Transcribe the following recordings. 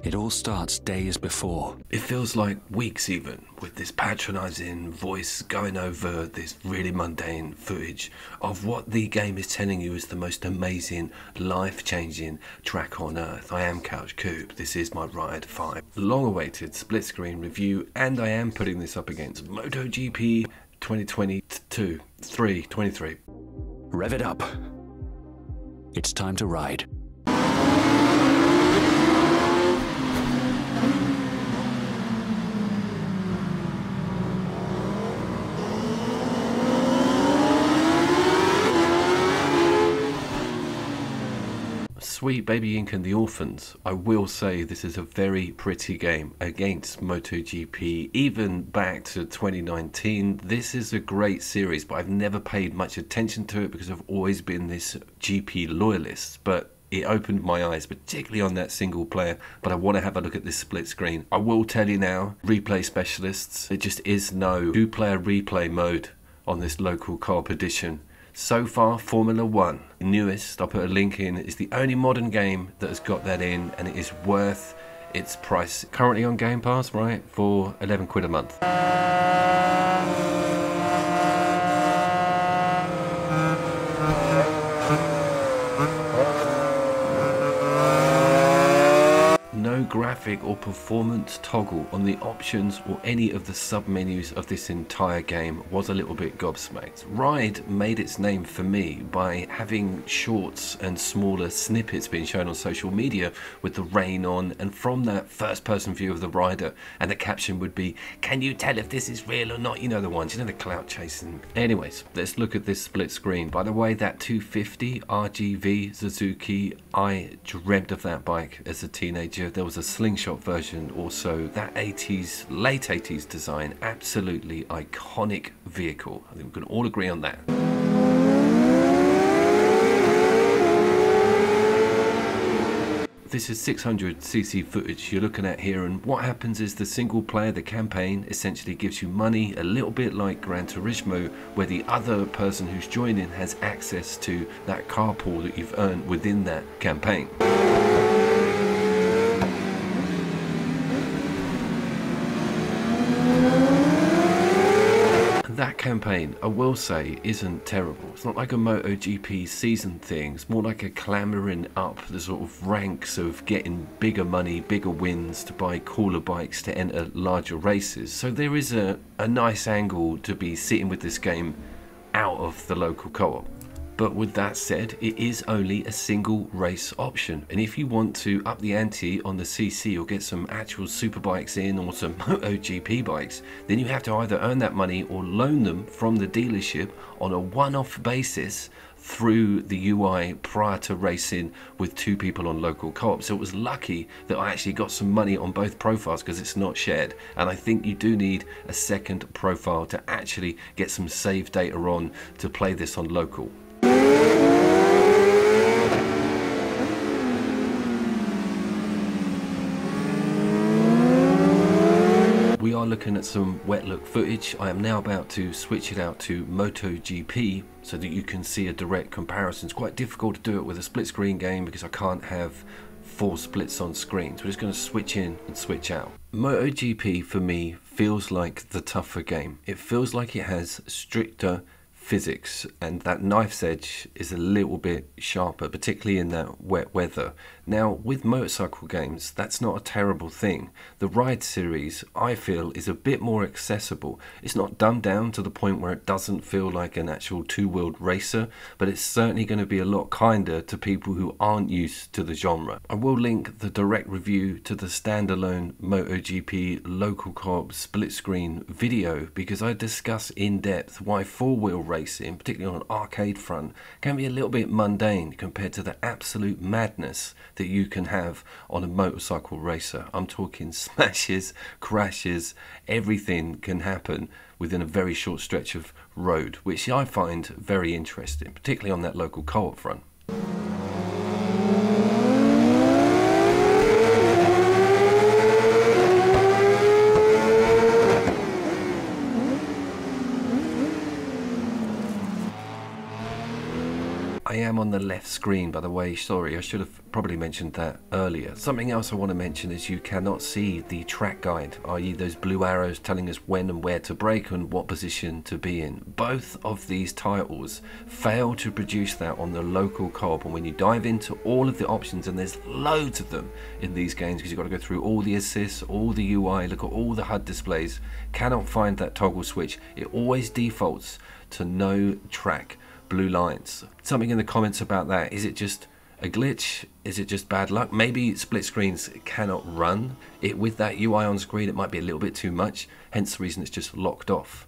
It all starts days before. It feels like weeks even, with this patronising voice going over this really mundane footage of what the game is telling you is the most amazing, life-changing track on earth. I am Couch Coop, this is my Ride 5. Long-awaited split-screen review, and I am putting this up against Moto GP 2023. Rev it up. It's time to ride. Sweet Baby Inc. and the Orphans. I will say this is a very pretty game against Moto GP, even back to 2019. This is a great series, but I've never paid much attention to it because I've always been this GP loyalist. But it opened my eyes, particularly on that single player, but I want to have a look at this split screen. I will tell you now, replay specialists, there just is no two-player replay mode on this local co-op edition. So far, Formula 1, newest, I'll put a link in, is the only modern game that has got that in, and it is worth its price. Currently on Game Pass, right, for 11 quid a month. No graphic or performance toggle on the options or any of the sub-menus of this entire game was a little bit gobsmacked. Ride made its name for me by having shorts and smaller snippets being shown on social media with the rain on, and from that first person view of the rider, and the caption would be, "Can you tell if this is real or not?" You know the ones, you know, the clout chasing. Anyways, let's look at this split screen. By the way, that 250 RGV Suzuki, I dreamt of that bike as a teenager. There was a slingshot version also. That 80s, late 80s design, absolutely iconic vehicle. I think we can all agree on that. This is 600cc footage you're looking at here, and what happens is the single player, the campaign, essentially gives you money, a little bit like Gran Turismo, where the other person who's joining has access to that car pool that you've earned within that campaign. That campaign, I will say, isn't terrible. It's not like a MotoGP season thing. It's more like a clambering up the sort of ranks of getting bigger money, bigger wins to buy cooler bikes to enter larger races. So there is a nice angle to be sitting with this game out of the local co-op. But with that said, it is only a single race option, and if you want to up the ante on the CC or get some actual superbikes in or some MotoGP bikes, then you have to either earn that money or loan them from the dealership on a one-off basis through the UI prior to racing with two people on local co-op. So it was lucky that I actually got some money on both profiles because it's not shared, and I think you do need a second profile to actually get some save data on to play this on local. We are looking at some wet look footage. I am now about to switch it out to Moto GP so that you can see a direct comparison. It's quite difficult to do it with a split screen game because I can't have 4 splits on screen. So we're just going to switch in and switch out. Moto GP for me feels like the tougher game. It feels like it has stricter physics, and that knife's edge is a little bit sharper, particularly in that wet weather. Now, with motorcycle games, that's not a terrible thing. The Ride series, I feel, is a bit more accessible. It's not dumbed down to the point where it doesn't feel like an actual two-wheeled racer, but it's certainly going to be a lot kinder to people who aren't used to the genre. I will link the direct review to the standalone MotoGP local co-op split screen video because I discuss in depth why four-wheel racing, particularly on an arcade front, can be a little bit mundane compared to the absolute madness that you can have on a motorcycle racer. I'm talking smashes, crashes, everything can happen within a very short stretch of road, which I find very interesting, particularly on that local co-op front. I am on the left screen, by the way. Sorry, I should have probably mentioned that earlier. Something else I want to mention is you cannot see the track guide, i.e. those blue arrows telling us when and where to brake and what position to be in. Both of these titles fail to produce that on the local co-op, and when you dive into all of the options, and there's loads of them in these games because you've got to go through all the assists, all the UI, look at all the HUD displays, cannot find that toggle switch. It always defaults to no track blue lines. Something in the comments about that. Is it just a glitch? Is it just bad luck? Maybe split screens cannot run it with that UI on screen. It might be a little bit too much, hence the reason it's just locked off.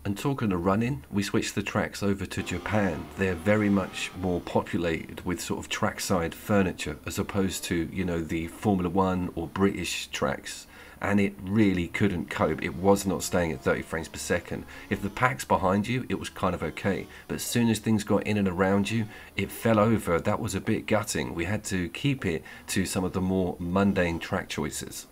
And talking of running, we switched the tracks over to Japan. They're very much more populated with sort of trackside furniture as opposed to, you know, the Formula 1 or British tracks. And it really couldn't cope. It was not staying at 30 frames per second. If the pack's behind you, it was kind of okay. But as soon as things got in and around you, it fell over. That was a bit gutting. We had to keep it to some of the more mundane track choices.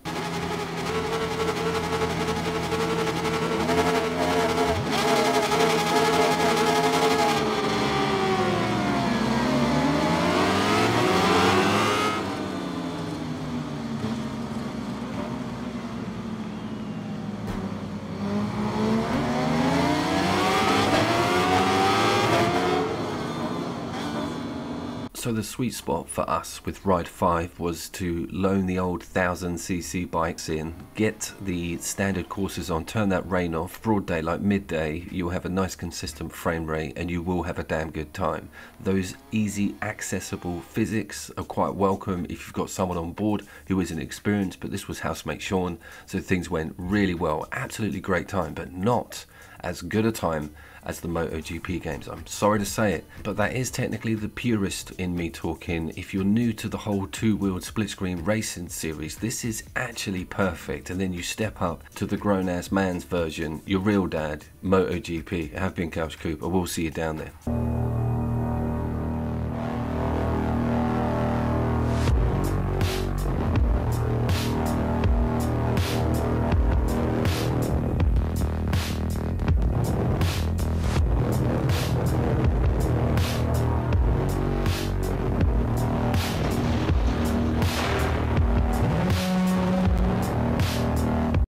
So the sweet spot for us with Ride 5 was to loan the old 1000cc bikes in, get the standard courses on, turn that rain off, broad daylight, midday, you'll have a nice consistent frame rate and you will have a damn good time. Those easy accessible physics are quite welcome if you've got someone on board who isn't experienced, but this was housemate Sean, so things went really well. Absolutely great time, but not as good a time as the Moto GP games. I'm sorry to say it, but that is technically the purist in me talking. If you're new to the whole two-wheeled split-screen racing series, this is actually perfect. And then you step up to the grown-ass man's version, your real dad, Moto GP. I have been Couch Cooper. We'll see you down there.